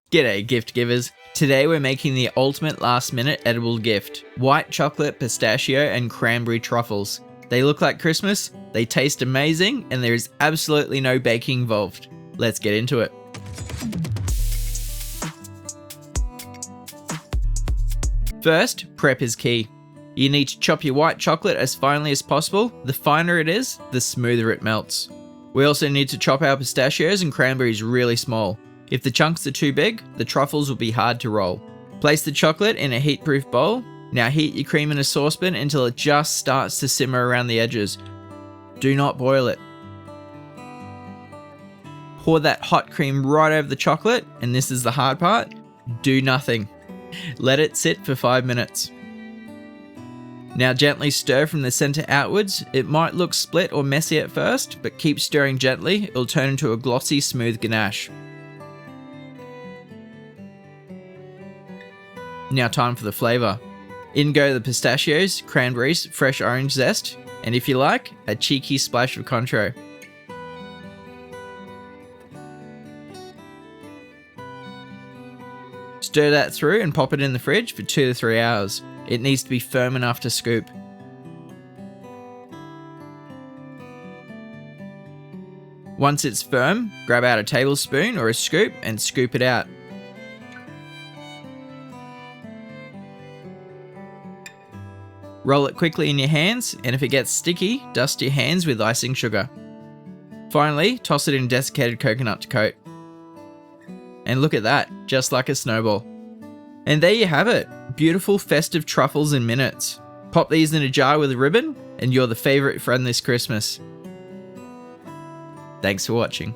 G'day gift givers. Today we're making the ultimate last minute edible gift. White chocolate, pistachio and cranberry truffles. They look like Christmas, they taste amazing, and there is absolutely no baking involved. Let's get into it. First, prep is key. You need to chop your white chocolate as finely as possible. The finer it is, the smoother it melts. We also need to chop our pistachios and cranberries really small. If the chunks are too big, the truffles will be hard to roll. Place the chocolate in a heat-proof bowl. Now heat your cream in a saucepan until it just starts to simmer around the edges. Do not boil it. Pour that hot cream right over the chocolate, and this is the hard part. Do nothing. Let it sit for 5 minutes. Now gently stir from the center outwards. It might look split or messy at first, but keep stirring gently. It'll turn into a glossy, smooth ganache. Now time for the flavour. In go the pistachios, cranberries, fresh orange zest, and if you like, a cheeky splash of Cointreau. Stir that through and pop it in the fridge for 2 to 3 hours. It needs to be firm enough to scoop. Once it's firm, grab out a tablespoon or a scoop and scoop it out. Roll it quickly in your hands, and if it gets sticky, dust your hands with icing sugar. Finally, toss it in desiccated coconut to coat. And look at that, just like a snowball. And there you have it, beautiful festive truffles in minutes. Pop these in a jar with a ribbon, and you're the favourite friend this Christmas. Thanks for watching.